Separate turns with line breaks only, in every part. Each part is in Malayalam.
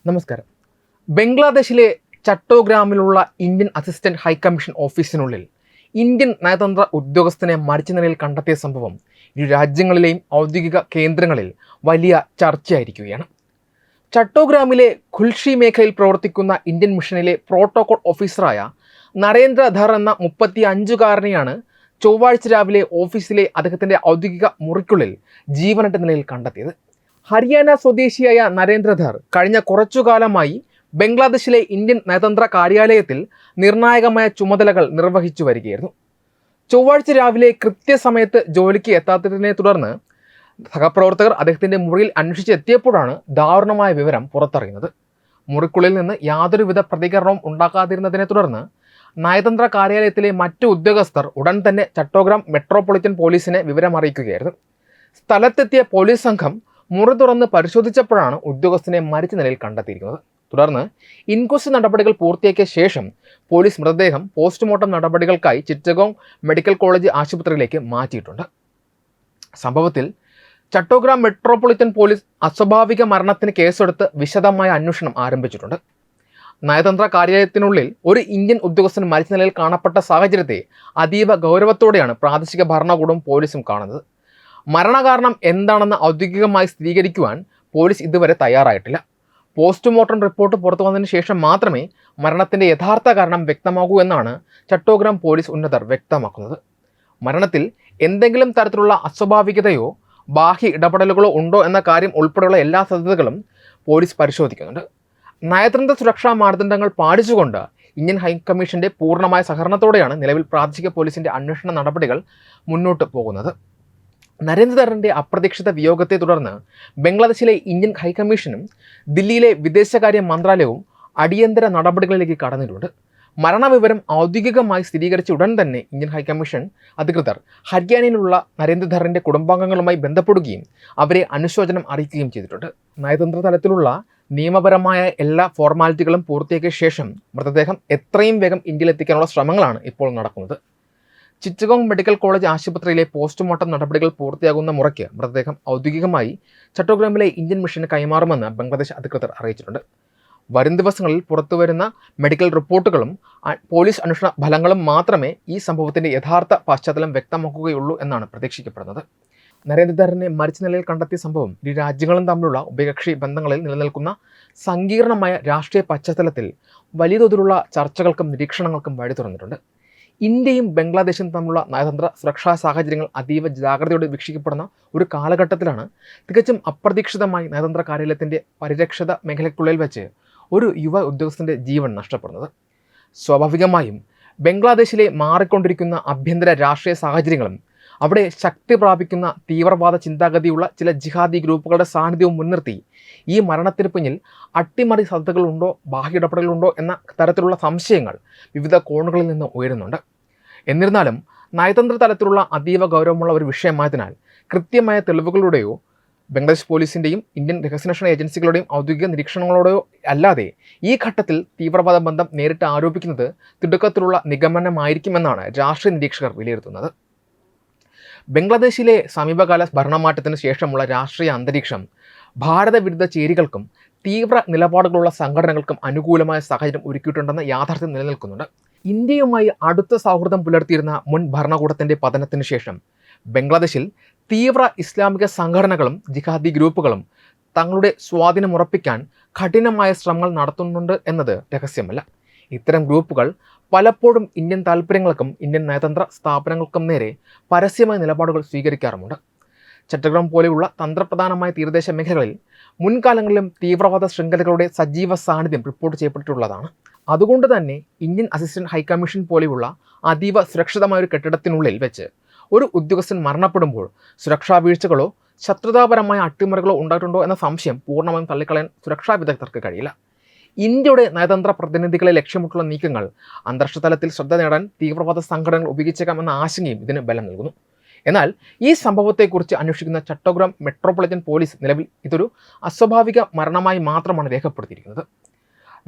നമസ്കാരം. ബംഗ്ലാദേശിലെ ചട്ടോഗ്രാമിലുള്ള ഇന്ത്യൻ അസിസ്റ്റന്റ് ഹൈക്കമ്മീഷൻ ഓഫീസിനുള്ളിൽ ഇന്ത്യൻ നയതന്ത്ര ഉദ്യോഗസ്ഥനെ മരിച്ച നിലയിൽ കണ്ടെത്തിയ സംഭവം ഇരു രാജ്യങ്ങളിലെയും ഔദ്യോഗിക കേന്ദ്രങ്ങളിൽ വലിയ ചർച്ചയായിരിക്കുകയാണ്. ചട്ടോഗ്രാമിലെ ഖുൽഷി മേഖലയിൽ പ്രവർത്തിക്കുന്ന ഇന്ത്യൻ മിഷനിലെ പ്രോട്ടോകോൾ ഓഫീസറായ നരേന്ദ്ര ധർ എന്ന 35-കാരനെയാണ് ചൊവ്വാഴ്ച രാവിലെ ഓഫീസിലെ അദ്ദേഹത്തിൻ്റെ ഔദ്യോഗിക മുറിക്കുള്ളിൽ ജീവനറ്റ നിലയിൽ കണ്ടെത്തിയത്. ഹരിയാന സ്വദേശിയായ നരേന്ദ്രധർ കഴിഞ്ഞ കുറച്ചുകാലമായി ബംഗ്ലാദേശിലെ ഇന്ത്യൻ നയതന്ത്ര കാര്യാലയത്തിൽ നിർണായകമായ ചുമതലകൾ നിർവഹിച്ചു വരികയായിരുന്നു. ചൊവ്വാഴ്ച രാവിലെ കൃത്യസമയത്ത് ജോലിക്ക് എത്താത്തതിനെ തുടർന്ന് സഹപ്രവർത്തകർ അദ്ദേഹത്തിൻ്റെ മുറിയിൽ അന്വേഷിച്ചെത്തിയപ്പോഴാണ് ദാരുണമായ വിവരം പുറത്തറിയുന്നത്. മുറിക്കുള്ളിൽ നിന്ന് യാതൊരുവിധ പ്രതികരണവും ഉണ്ടാക്കാതിരുന്നതിനെ തുടർന്ന് നയതന്ത്ര കാര്യാലയത്തിലെ മറ്റു ഉദ്യോഗസ്ഥർ ഉടൻ തന്നെ ചട്ടോഗ്രാം മെട്രോപൊളിറ്റൻ പോലീസിനെ വിവരമറിയിക്കുകയായിരുന്നു. സ്ഥലത്തെത്തിയ പോലീസ് സംഘം മുറി തുറന്ന് പരിശോധിച്ചപ്പോഴാണ് ഉദ്യോഗസ്ഥനെ മരിച്ച നിലയിൽ കണ്ടെത്തിയിരിക്കുന്നത്. തുടർന്ന് ഇൻക്വസ്റ്റ് നടപടികൾ പൂർത്തിയാക്കിയ ശേഷം പോലീസ് മൃതദേഹം പോസ്റ്റ്മോർട്ടം നടപടികൾക്കായി ചിറ്റഗോങ് മെഡിക്കൽ കോളേജ് ആശുപത്രിയിലേക്ക് മാറ്റിയിട്ടുണ്ട്. സംഭവത്തിൽ ചട്ടോഗ്രാം മെട്രോപൊളിറ്റൻ പോലീസ് അസ്വാഭാവിക മരണത്തിന് കേസെടുത്ത് വിശദമായ അന്വേഷണം ആരംഭിച്ചിട്ടുണ്ട്. നയതന്ത്ര കാര്യാലയത്തിനുള്ളിൽ ഒരു ഇന്ത്യൻ ഉദ്യോഗസ്ഥൻ മരിച്ച നിലയിൽ കാണപ്പെട്ട സാഹചര്യത്തെ അതീവ ഗൗരവത്തോടെയാണ് പ്രാദേശിക ഭരണകൂടവും പോലീസും കാണുന്നത്. മരണകാരണം എന്താണെന്ന് ഔദ്യോഗികമായി സ്ഥിരീകരിക്കുവാൻ പോലീസ് ഇതുവരെ തയ്യാറായിട്ടില്ല. പോസ്റ്റ്മോർട്ടം റിപ്പോർട്ട് പുറത്തു വന്നതിന് ശേഷം മാത്രമേ മരണത്തിൻ്റെ യഥാർത്ഥ കാരണം വ്യക്തമാകൂ എന്നാണ് ചട്ടോഗ്രാം പോലീസ് ഉന്നതർ വ്യക്തമാക്കുന്നത്. മരണത്തിൽ എന്തെങ്കിലും തരത്തിലുള്ള അസ്വാഭാവികതയോ ബാഹ്യ ഇടപെടലുകളോ ഉണ്ടോ എന്ന കാര്യം ഉൾപ്പെടെയുള്ള എല്ലാ സാധ്യതകളും പോലീസ് പരിശോധിക്കുന്നുണ്ട്. നയതന്ത്ര സുരക്ഷാ മാനദണ്ഡങ്ങൾ പാലിച്ചുകൊണ്ട് ഇന്ത്യൻ ഹൈക്കമ്മീഷന്റെ പൂർണ്ണമായ സഹകരണത്തോടെയാണ് നിലവിൽ പ്രാദേശിക പോലീസിന്റെ അന്വേഷണ നടപടികൾ മുന്നോട്ട് പോകുന്നത്. നരേന്ദ്രധറിൻ്റെ അപ്രതീക്ഷിത വിയോഗത്തെ തുടർന്ന് ബംഗ്ലാദേശിലെ ഇന്ത്യൻ ഹൈക്കമ്മീഷനും ദില്ലിയിലെ വിദേശകാര്യ മന്ത്രാലയവും അടിയന്തര നടപടികളിലേക്ക് കടന്നിട്ടുണ്ട്. മരണവിവരം ഔദ്യോഗികമായി സ്ഥിരീകരിച്ച ഉടൻ തന്നെ ഇന്ത്യൻ ഹൈക്കമ്മീഷൻ അധികൃതർ ഹരിയാനയിലുള്ള നരേന്ദ്രധറിൻ്റെ കുടുംബാംഗങ്ങളുമായി ബന്ധപ്പെടുകയും അവരെ അനുശോചനം അറിയിക്കുകയും ചെയ്തിട്ടുണ്ട്. നയതന്ത്ര തലത്തിലുള്ള നിയമപരമായ എല്ലാ ഫോർമാലിറ്റികളും പൂർത്തിയാക്കിയ ശേഷം മൃതദേഹം എത്രയും വേഗം ഇന്ത്യയിൽ എത്തിക്കാനുള്ള ശ്രമങ്ങളാണ് ഇപ്പോൾ നടക്കുന്നത്. ചിറ്റഗോങ് മെഡിക്കൽ കോളേജ് ആശുപത്രിയിലെ പോസ്റ്റ്മോർട്ടം നടപടികൾ പൂർത്തിയാകുന്ന മുറയ്ക്ക് മൃതദേഹം ഔദ്യോഗികമായി ചട്ടോഗ്രാമിലെ ഇന്ത്യൻ മിഷന് കൈമാറുമെന്ന് ബംഗ്ലാദേശ് അധികൃതർ അറിയിച്ചിട്ടുണ്ട്. വരും ദിവസങ്ങളിൽ പുറത്തുവരുന്ന മെഡിക്കൽ റിപ്പോർട്ടുകളും പോലീസ് അന്വേഷണ ഫലങ്ങളും മാത്രമേ ഈ സംഭവത്തിൻ്റെ യഥാർത്ഥ പശ്ചാത്തലം വ്യക്തമാക്കുകയുള്ളൂ എന്നാണ് പ്രതീക്ഷിക്കപ്പെടുന്നത്. നരേന്ദ്രധറിനെ മരിച്ച നിലയിൽ കണ്ടെത്തിയ സംഭവം ഇരു രാജ്യങ്ങളും തമ്മിലുള്ള ഉഭയകക്ഷി ബന്ധങ്ങളിൽ നിലനിൽക്കുന്ന സങ്കീർണമായ രാഷ്ട്രീയ പശ്ചാത്തലത്തിൽ വലിയ തോതിലുള്ള ചർച്ചകൾക്കും നിരീക്ഷണങ്ങൾക്കും വഴി തുറന്നിട്ടുണ്ട്. ഇന്ത്യയും ബംഗ്ലാദേശും തമ്മിലുള്ള നയതന്ത്ര സുരക്ഷാ സാഹചര്യങ്ങൾ അതീവ ജാഗ്രതയോടെ വീക്ഷിക്കപ്പെടുന്ന ഒരു കാലഘട്ടത്തിലാണ് തികച്ചും അപ്രതീക്ഷിതമായി നയതന്ത്ര കാര്യാലയത്തിൻ്റെ പരിരക്ഷിത മേഖലയ്ക്കുള്ളിൽ വെച്ച് ഒരു യുവ ഉദ്യോഗസ്ഥൻ്റെ ജീവൻ നഷ്ടപ്പെടുന്നത്. സ്വാഭാവികമായും ബംഗ്ലാദേശിലെ മാറിക്കൊണ്ടിരിക്കുന്ന ആഭ്യന്തര രാഷ്ട്രീയ സാഹചര്യങ്ങളും അവിടെ ശക്തി പ്രാപിക്കുന്ന തീവ്രവാദ ചിന്താഗതിയുള്ള ചില ജിഹാദി ഗ്രൂപ്പുകളുടെ സാന്നിധ്യവും മുൻനിർത്തി ഈ മരണത്തിന് പിന്നിൽ അട്ടിമറി സാധ്യതകളുണ്ടോ ബാഹ്യ ഇടപെടലുണ്ടോ എന്ന തരത്തിലുള്ള സംശയങ്ങൾ വിവിധ കോണുകളിൽ നിന്ന് ഉയരുന്നുണ്ട്. എന്നിരുന്നാലും നയതന്ത്ര തലത്തിലുള്ള അതീവ ഗൗരവമുള്ള ഒരു വിഷയമായതിനാൽ കൃത്യമായ തെളിവുകളുടെയോ ബംഗ്ലാദേശ് പോലീസിൻ്റെയും ഇന്ത്യൻ രഹസ്യാന്വേഷണ ഏജൻസികളുടെയും ഔദ്യോഗിക നിരീക്ഷണങ്ങളോടെയോ അല്ലാതെ ഈ ഘട്ടത്തിൽ തീവ്രവാദ ബന്ധം നേരിട്ട് ആരോപിക്കുന്നത് തിടുക്കത്തിലുള്ള നിഗമനമായിരിക്കുമെന്നാണ് രാഷ്ട്രീയ നിരീക്ഷകർ വിലയിരുത്തുന്നത്. ബംഗ്ലാദേശിലെ സമീപകാല ഭരണമാറ്റത്തിന് ശേഷമുള്ള രാഷ്ട്രീയ അന്തരീക്ഷം ഭാരതവിരുദ്ധ ചേരികൾക്കും തീവ്ര നിലപാടുകളുള്ള സംഘടനകൾക്കും അനുകൂലമായ സാഹചര്യം ഒരുക്കിയിട്ടുണ്ടെന്ന യാഥാർത്ഥ്യം നിലനിൽക്കുന്നുണ്ട്. ഇന്ത്യയുമായി അടുത്ത സൗഹൃദം പുലർത്തിയിരുന്ന മുൻ ഭരണകൂടത്തിൻ്റെ പതനത്തിന് ശേഷം ബംഗ്ലാദേശിൽ തീവ്ര ഇസ്ലാമിക സംഘടനകളും ജിഹാദി ഗ്രൂപ്പുകളും തങ്ങളുടെ സ്വാധീനം ഉറപ്പിക്കാൻ കഠിനമായ ശ്രമങ്ങൾ നടത്തുന്നുണ്ട് എന്നത് രഹസ്യമല്ല. ഇത്തരം ഗ്രൂപ്പുകൾ പലപ്പോഴും ഇന്ത്യൻ താൽപ്പര്യങ്ങൾക്കും ഇന്ത്യൻ നയതന്ത്ര സ്ഥാപനങ്ങൾക്കും നേരെ പരസ്യമായ നിലപാടുകൾ സ്വീകരിക്കാറുമുണ്ട്. ചട്ടഗ്രാം പോലെയുള്ള തന്ത്രപ്രധാനമായ തീരദേശ മേഖലകളിൽ മുൻകാലങ്ങളിലും തീവ്രവാദ ശൃംഖലകളുടെ സജീവ സാന്നിധ്യം റിപ്പോർട്ട് ചെയ്യപ്പെട്ടിട്ടുള്ളതാണ്. അതുകൊണ്ട് തന്നെ ഇന്ത്യൻ അസിസ്റ്റന്റ് ഹൈക്കമ്മീഷൻ പോലെയുള്ള അതീവ സുരക്ഷിതമായ ഒരു കെട്ടിടത്തിനുള്ളിൽ വെച്ച് ഒരു ഉദ്യോഗസ്ഥൻ മരണപ്പെടുമ്പോൾ സുരക്ഷാ വീഴ്ചകളോ ശത്രുതാപരമായ അട്ടിമറികളോ ഉണ്ടായിട്ടുണ്ടോ എന്ന സംശയം പൂർണ്ണമായും തള്ളിക്കളയാൻ സുരക്ഷാ വിദഗ്ധർക്ക് കഴിയില്ല. ഇന്ത്യയുടെ നയതന്ത്ര പ്രതിനിധികളെ ലക്ഷ്യമിട്ടുള്ള നീക്കങ്ങൾ അന്താരാഷ്ട്ര തലത്തിൽ ശ്രദ്ധ നേടാൻ തീവ്രവാദ സംഘടനകൾ ഉപയോഗിച്ചേക്കാമെന്ന ആശങ്കയും ഇതിന് ബലം നൽകുന്നു. എന്നാൽ ഈ സംഭവത്തെക്കുറിച്ച് അന്വേഷിക്കുന്ന ചട്ടോഗ്രാം മെട്രോപൊളിറ്റൻ പോലീസ് നിലവിൽ ഇതൊരു അസ്വാഭാവിക മരണമായി മാത്രമാണ് രേഖപ്പെടുത്തിയിരിക്കുന്നത്.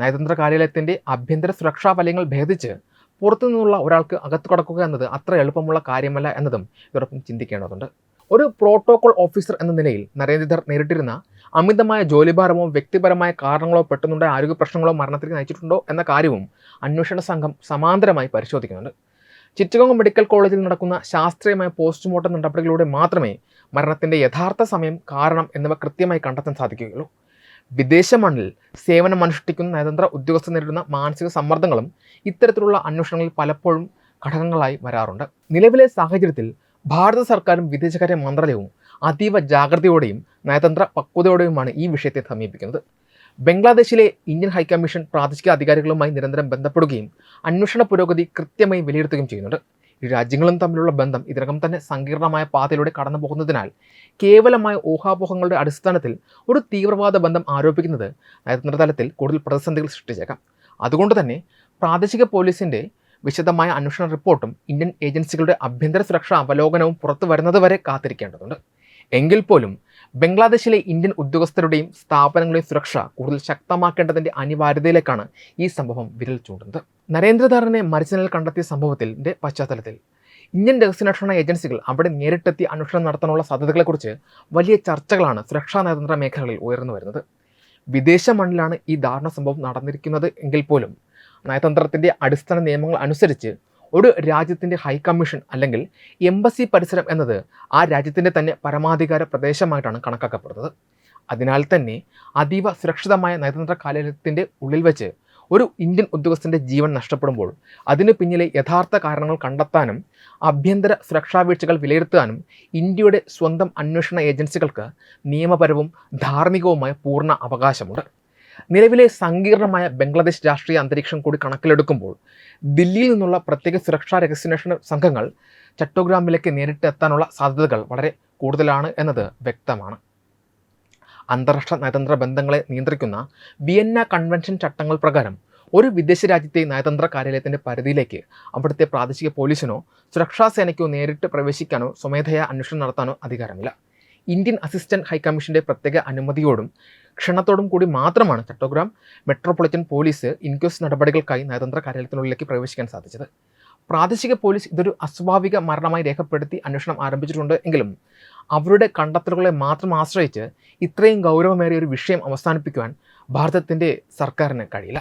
നയതന്ത്ര കാര്യാലയത്തിൻ്റെ ആഭ്യന്തര സുരക്ഷാ വലയങ്ങൾ ഭേദിച്ച് പുറത്തു നിന്നുള്ള ഒരാൾക്ക് അകത്തു കടക്കുക എന്നത് അത്ര എളുപ്പമുള്ള കാര്യമല്ല എന്നതും ഇതോടൊപ്പം ചിന്തിക്കേണ്ടതുണ്ട്. ഒരു പ്രോട്ടോകോൾ ഓഫീസർ എന്ന നിലയിൽ നരേന്ദ്രധർ നേരിട്ടിരുന്ന അമിതമായ ജോലിഭാരമോ വ്യക്തിപരമായ കാരണങ്ങളോ പെട്ടെന്നുണ്ടായ ആരോഗ്യ പ്രശ്നങ്ങളോ മരണത്തിലേക്ക് നയിച്ചിട്ടുണ്ടോ എന്ന കാര്യവും അന്വേഷണ സംഘം സമാന്തരമായി പരിശോധിക്കുന്നുണ്ട്. ചിറ്റഗോങ് മെഡിക്കൽ കോളേജിൽ നടക്കുന്ന ശാസ്ത്രീയമായ പോസ്റ്റ്മോർട്ടം നടപടികളിലൂടെ മാത്രമേ മരണത്തിൻ്റെ യഥാർത്ഥ സമയം, കാരണം എന്നിവ കൃത്യമായി കണ്ടെത്താൻ സാധിക്കുകയുള്ളൂ. വിദേശ മണ്ണിൽ സേവനമനുഷ്ഠിക്കുന്ന നയതന്ത്ര ഉദ്യോഗസ്ഥർ നേരിടുന്ന മാനസിക സമ്മർദ്ദങ്ങളും ഇത്തരത്തിലുള്ള അന്വേഷണങ്ങളിൽ പലപ്പോഴും ഘടകങ്ങളായി വരാറുണ്ട്. നിലവിലെ സാഹചര്യത്തിൽ ഭാരത സർക്കാരും വിദേശകാര്യ മന്ത്രാലയവും അതീവ ജാഗ്രതയോടെയും നയതന്ത്ര പക്വതയോടെയുമാണ് ഈ വിഷയത്തെ സമീപിക്കുന്നത്. ബംഗ്ലാദേശിലെ ഇന്ത്യൻ ഹൈക്കമ്മീഷൻ പ്രാദേശിക അധികാരികളുമായി നിരന്തരം ബന്ധപ്പെടുകയും അന്വേഷണ പുരോഗതി കൃത്യമായി വിലയിരുത്തുകയും ചെയ്യുന്നുണ്ട്. ഇരു രാജ്യങ്ങളും തമ്മിലുള്ള ബന്ധം ഇതിനകം തന്നെ സങ്കീർണമായ പാതയിലൂടെ കടന്നു പോകുന്നതിനാൽ കേവലമായ ഊഹാപോഹങ്ങളുടെ അടിസ്ഥാനത്തിൽ ഒരു തീവ്രവാദ ബന്ധം ആരോപിക്കുന്നത് നയതന്ത്ര തലത്തിൽ കൂടുതൽ പ്രതിസന്ധികൾ സൃഷ്ടിച്ചേക്കാം. അതുകൊണ്ട് തന്നെ പ്രാദേശിക പോലീസിൻ്റെ വിശദമായ അന്വേഷണ റിപ്പോർട്ടും ഇന്ത്യൻ ഏജൻസികളുടെ ആഭ്യന്തര സുരക്ഷാ അവലോകനവും പുറത്തു വരുന്നതുവരെ കാത്തിരിക്കേണ്ടതുണ്ട്. എങ്കിൽ പോലും ബംഗ്ലാദേശിലെ ഇന്ത്യൻ ഉദ്യോഗസ്ഥരുടെയും സ്ഥാപനങ്ങളുടെയും സുരക്ഷ കൂടുതൽ ശക്തമാക്കേണ്ടതിൻ്റെ അനിവാര്യതയിലേക്കാണ് ഈ സംഭവം വിരൽ ചൂണ്ടുന്നത്. നരേന്ദ്രധാറിനെ മരിച്ച നിലയിൽ കണ്ടെത്തിയ സംഭവത്തിൻ്റെ പശ്ചാത്തലത്തിൽ ഇന്ത്യൻ രഹസ്യാന്വേഷണ ഏജൻസികൾ അവിടെ നേരിട്ടെത്തി അന്വേഷണം നടത്താനുള്ള സാധ്യതകളെക്കുറിച്ച് വലിയ ചർച്ചകളാണ് സുരക്ഷാ നയതന്ത്ര മേഖലകളിൽ ഉയർന്നു വരുന്നത്. വിദേശ മണ്ണിലാണ് ഈ ദാരുണ സംഭവം നടന്നിരിക്കുന്നത് എങ്കിൽ പോലും നയതന്ത്രത്തിൻ്റെ അടിസ്ഥാന നിയമങ്ങൾ അനുസരിച്ച് ഒരു രാജ്യത്തിൻ്റെ ഹൈക്കമ്മീഷൻ അല്ലെങ്കിൽ എംബസി പരിസരം എന്നത് ആ രാജ്യത്തിൻ്റെ തന്നെ പരമാധികാര പ്രദേശമായിട്ടാണ് കണക്കാക്കപ്പെടുന്നത്. അതിനാൽ തന്നെ അതീവ സുരക്ഷിതമായ നയതന്ത്ര കാര്യാലയത്തിൻ്റെ ഉള്ളിൽ വെച്ച് ഒരു ഇന്ത്യൻ ഉദ്യോഗസ്ഥൻ്റെ ജീവൻ നഷ്ടപ്പെടുമ്പോൾ അതിന് പിന്നിലെ യഥാർത്ഥ കാരണങ്ങൾ കണ്ടെത്താനും ആഭ്യന്തര സുരക്ഷാ വീഴ്ചകൾ വിലയിരുത്താനും ഇന്ത്യയുടെ സ്വന്തം അന്വേഷണ ഏജൻസികൾക്ക് നിയമപരവും ധാർമ്മികവുമായ പൂർണ്ണ അവകാശമുണ്ട്. നിലവിലെ സങ്കീർണമായ ബംഗ്ലാദേശ് രാഷ്ട്രീയ അന്തരീക്ഷം കൂടി കണക്കിലെടുക്കുമ്പോൾ ദില്ലിയിൽ നിന്നുള്ള പ്രത്യേക സുരക്ഷാ രഹസ്യാന്വേഷണ സംഘങ്ങൾ ചട്ടോഗ്രാമിലേക്ക് നേരിട്ട് എത്താനുള്ള സാധ്യതകൾ വളരെ കൂടുതലാണ് എന്നത് വ്യക്തമാണ്. അന്താരാഷ്ട്ര നയതന്ത്ര ബന്ധങ്ങളെ നിയന്ത്രിക്കുന്ന വിയന്ന കൺവെൻഷൻ ചട്ടങ്ങൾ പ്രകാരം ഒരു വിദേശ രാജ്യത്തെ നയതന്ത്ര കാര്യാലയത്തിൻ്റെ പരിധിയിലേക്ക് അവിടുത്തെ പ്രാദേശിക പോലീസിനോ സുരക്ഷാ സേനയ്ക്കോ നേരിട്ട് പ്രവേശിക്കാനോ സ്വമേധയാ അന്വേഷണം നടത്താനോ അധികാരമില്ല. ഇന്ത്യൻ അസിസ്റ്റന്റ് ഹൈക്കമ്മീഷന്റെ പ്രത്യേക അനുമതിയോടും ക്ഷണത്തോടും കൂടി മാത്രമാണ് ചട്ടോഗ്രാം മെട്രോപൊളിറ്റൻ പോലീസ് ഇൻക്വസ്റ്റ് നടപടികൾക്കായി നയതന്ത്ര കാര്യാലയത്തിനുള്ളിലേക്ക് പ്രവേശിക്കാൻ സാധിച്ചത്. പ്രാദേശിക പോലീസ് ഇതൊരു അസ്വാഭാവിക മരണമായി രേഖപ്പെടുത്തി അന്വേഷണം ആരംഭിച്ചിട്ടുണ്ട് എങ്കിലും അവരുടെ കണ്ടെത്തലുകളെ മാത്രം ആശ്രയിച്ച് ഇത്രയും ഗൗരവമേറിയ ഒരു വിഷയം അവസാനിപ്പിക്കുവാൻ ഭാരതത്തിൻ്റെ സർക്കാരിന് കഴിയില്ല.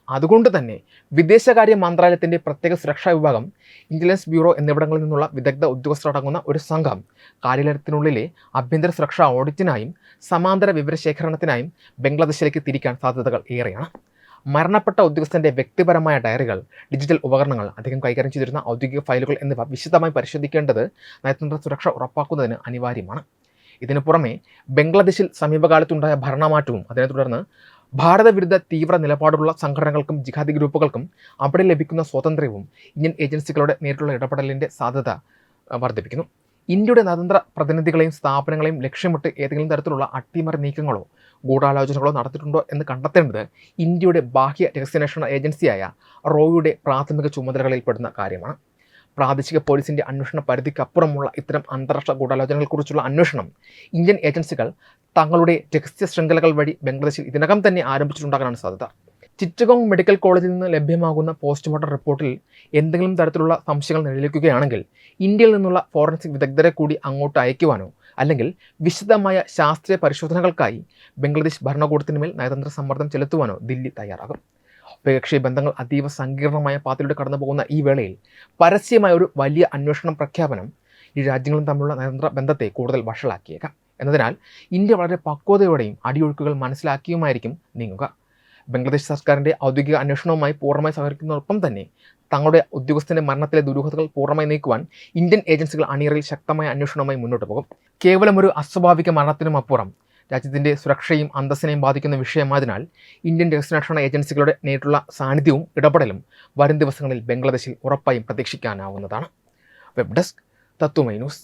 അതുകൊണ്ട് തന്നെ വിദേശകാര്യ മന്ത്രാലയത്തിൻ്റെ പ്രത്യേക സുരക്ഷാ വിഭാഗം, ഇൻ്റലിജൻസ് ബ്യൂറോ എന്നിവിടങ്ങളിൽ നിന്നുള്ള വിദഗ്ധ ഉദ്യോഗസ്ഥരടങ്ങുന്ന ഒരു സംഘം കാര്യാലയത്തിനുള്ളിലെ ആഭ്യന്തര സുരക്ഷാ ഓഡിറ്റിനായും സമാന്തര വിവരശേഖരണത്തിനായും ബംഗ്ലാദേശിലേക്ക് തിരിക്കാൻ സാധ്യതകൾ ഏറെയാണ്. മരണപ്പെട്ട ഉദ്യോഗസ്ഥൻ്റെ വ്യക്തിപരമായ ഡയറികൾ, ഡിജിറ്റൽ ഉപകരണങ്ങൾ, അദ്ദേഹം കൈകാര്യം ചെയ്തിരുന്ന ഔദ്യോഗിക ഫയലുകൾ എന്നിവ വിശദമായി പരിശോധിക്കേണ്ടത് നയതന്ത്ര സുരക്ഷ ഉറപ്പാക്കുന്നതിന് അനിവാര്യമാണ്. ഇതിനു പുറമെ ബംഗ്ലാദേശിൽ സമീപകാലത്തുണ്ടായ ഭരണമാറ്റവും അതിനെ തുടർന്ന് ഭാരതവിരുദ്ധ തീവ്ര നിലപാടുള്ള സംഘടനകൾക്കും ജിഹാദി ഗ്രൂപ്പുകൾക്കും അവിടെ ലഭിക്കുന്ന സ്വാതന്ത്ര്യവും ഇന്ത്യൻ ഏജൻസികളുടെ നേരിട്ടുള്ള ഇടപെടലിൻ്റെ സാധ്യത വർദ്ധിപ്പിക്കുന്നു. ഇന്ത്യയുടെ നയതന്ത്ര പ്രതിനിധികളെയും സ്ഥാപനങ്ങളെയും ലക്ഷ്യമിട്ട് ഏതെങ്കിലും തരത്തിലുള്ള അട്ടിമറി നീക്കങ്ങളോ ഗൂഢാലോചനകളോ നടത്തിയിട്ടുണ്ടോ എന്ന് കണ്ടെത്തേണ്ടത് ഇന്ത്യയുടെ ബാഹ്യ രഹസ്യാന്വേഷണ ഏജൻസിയായ റോയുടെ പ്രാഥമിക ചുമതലകളിൽപ്പെടുന്ന കാര്യമാണ്. പ്രാദേശിക പോലീസിൻ്റെ അന്വേഷണ പരിധിക്കപ്പുറമുള്ള ഇത്തരം അന്താരാഷ്ട്ര ഗൂഢാലോചനകളെക്കുറിച്ചുള്ള അന്വേഷണം ഇന്ത്യൻ ഏജൻസികൾ തങ്ങളുടെ രഹസ്യ ശൃംഖലകൾ വഴി ബംഗ്ലാദേശിൽ ഇതിനകം തന്നെ ആരംഭിച്ചിട്ടുണ്ടാകാനാണ് സാധ്യത. ചിറ്റഗോങ് മെഡിക്കൽ കോളേജിൽ നിന്ന് ലഭ്യമാകുന്ന പോസ്റ്റ്മോർട്ടം റിപ്പോർട്ടിൽ എന്തെങ്കിലും തരത്തിലുള്ള സംശയങ്ങൾ നിലനിൽക്കുകയാണെങ്കിൽ ഇന്ത്യയിൽ നിന്നുള്ള ഫോറൻസിക് വിദഗ്ധരെ കൂടി അങ്ങോട്ട് അയക്കുവാനോ അല്ലെങ്കിൽ വിശദമായ ശാസ്ത്രീയ പരിശോധനകൾക്കായി ബംഗ്ലാദേശ് ഭരണകൂടത്തിനുമേൽ നയതന്ത്ര സമ്മർദ്ദം ചെലുത്തുവാനോ ദില്ലി തയ്യാറാകും. ഉഭയകക്ഷി ബന്ധങ്ങൾ അതീവ സങ്കീർണമായ പാതയിലൂടെ കടന്നു പോകുന്ന ഈ വേളയിൽ പരസ്യമായ ഒരു വലിയ അന്വേഷണം പ്രഖ്യാപനം ഈ രാജ്യങ്ങളും തമ്മിലുള്ള നയതന്ത്ര ബന്ധത്തെ കൂടുതൽ വഷളാക്കിയേക്കാം. എന്നതിനാൽ ഇന്ത്യ വളരെ പക്വതയോടെയും അടിയൊഴുക്കുകൾ മനസ്സിലാക്കിയുമായിരിക്കും നീങ്ങുക. ബംഗ്ലാദേശ് സർക്കാരിൻ്റെ ഔദ്യോഗിക അന്വേഷണവുമായി പൂർണ്ണമായി സഹകരിക്കുന്നതോടൊപ്പം തന്നെ തങ്ങളുടെ ഉദ്യോഗസ്ഥൻ്റെ മരണത്തിലെ ദുരൂഹതകൾ പൂർണ്ണമായി നീക്കുവാൻ ഇന്ത്യൻ ഏജൻസികൾ അണിയറയിൽ ശക്തമായ അന്വേഷണവുമായി മുന്നോട്ട് പോകും. കേവലം ഒരു അസ്വാഭാവിക മരണത്തിനും അപ്പുറം രാജ്യത്തിൻ്റെ സുരക്ഷയും അന്തസ്സിനെയും ബാധിക്കുന്ന വിഷയമായതിനാൽ ഇന്ത്യൻ രഹസ്യാന്വേഷണ ഏജൻസികളുടെ നേരിട്ടുള്ള സാന്നിധ്യവും ഇടപെടലും വരും ദിവസങ്ങളിൽ ബംഗ്ലാദേശിൽ ഉറപ്പായും പ്രതീക്ഷിക്കാനാവുന്നതാണ്. വെബ് ഡെസ്ക് തത്വമൈ ന്യൂസ്.